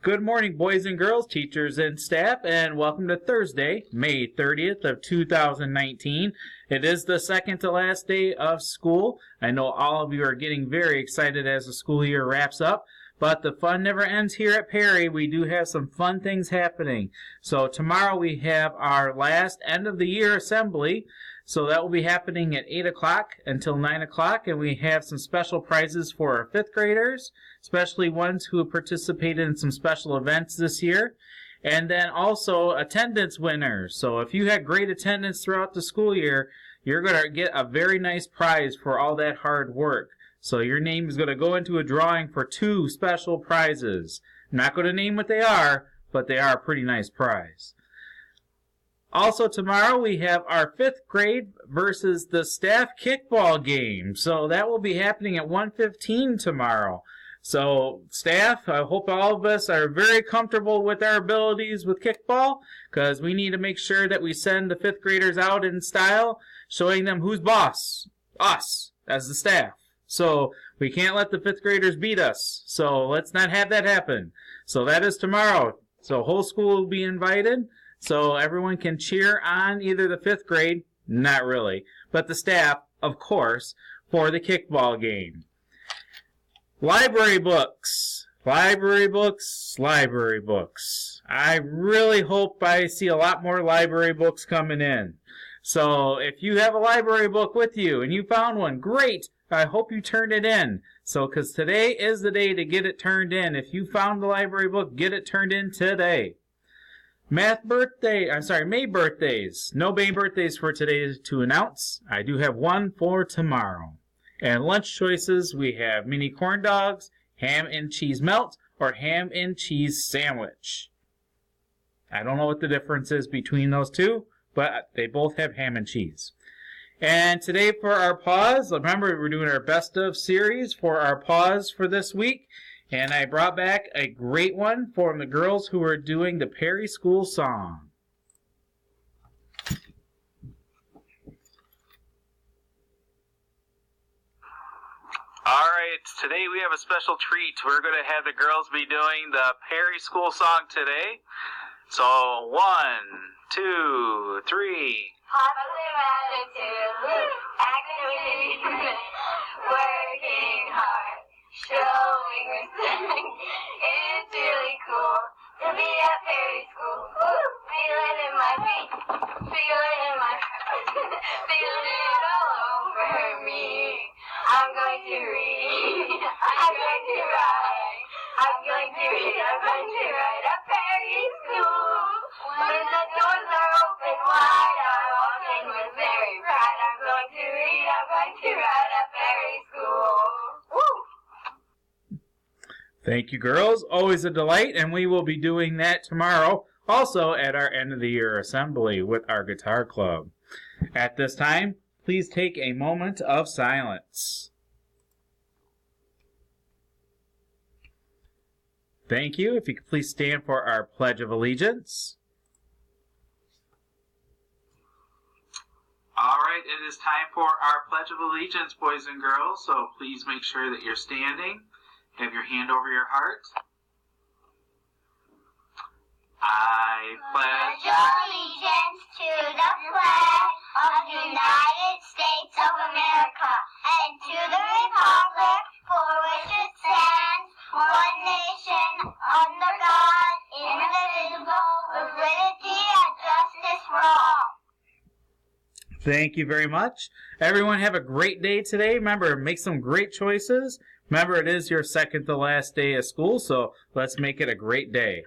Good morning, boys and girls, teachers and staff, and welcome to Thursday, May 30th of 2019. It is the second to last day of school. I know all of you are getting very excited as the school year wraps up, but the fun never ends here at Perry. We do have some fun things happening. So tomorrow we have our last end of the year assembly. So that will be happening at 8 o'clock until 9 o'clock, and we have some special prizes for our 5th graders, especially ones who have participated in some special events this year, and then also attendance winners. So if you had great attendance throughout the school year, you're going to get a very nice prize for all that hard work. So your name is going to go into a drawing for 2 special prizes. I'm not going to name what they are, but they are a pretty nice prize. Also tomorrow we have our 5th grade versus the staff kickball game. So that will be happening at 1:15 tomorrow. So staff, I hope all of us are very comfortable with our abilities with kickball, because we need to make sure that we send the 5th graders out in style, showing them who's boss. Us, as the staff. So we can't let the 5th graders beat us. So let's not have that happen. So that is tomorrow. So whole school will be invited. So everyone can cheer on either the 5th grade, not really, but the staff, of course, for the kickball game. Library books. Library books. Library books. I really hope I see a lot more library books coming in. So if you have a library book with you and you found one, great. I hope you turned it in. So, because today is the day to get it turned in. If you found the library book, get it turned in today. May birthdays. No May birthdays for today to announce. I do have one for tomorrow. And lunch choices, we have mini corn dogs, ham and cheese melt, or ham and cheese sandwich. I don't know what the difference is between those two, but they both have ham and cheese. And today for our pause, remember we're doing our best of series for our pause for this week. And I brought back a great one from the girls who are doing the Perry School song. All right, today we have a special treat. We're going to have the girls be doing the Perry School song today. So, 1, 2, 3. Positive attitude, activity, working hard, showing respect. It's really cool to be at Perry School. Feel it in my feet, feel it in my heart, feel it all over me. I'm going to read, I'm going to write, I'm going to read, I'm going to write at Perry School. When the doors are open wide, I walk in with very pride. I'm going to read, I'm going to write at Perry School. Woo! Thank you, girls. Always a delight, and we will be doing that tomorrow, also at our end of the year assembly with our guitar club. At this time, please take a moment of silence. Thank you. If you could please stand for our Pledge of Allegiance. All right, it is time for our Pledge of Allegiance, boys and girls. So please make sure that you're standing. Have your hand over your heart. I pledge allegiance to the flag of the United States of America and to the republic for which it stands, one nation, under God, indivisible, with liberty and justice for all. Thank you very much. Everyone have a great day today. Remember, make some great choices. Remember, it is your second to last day of school, so let's make it a great day.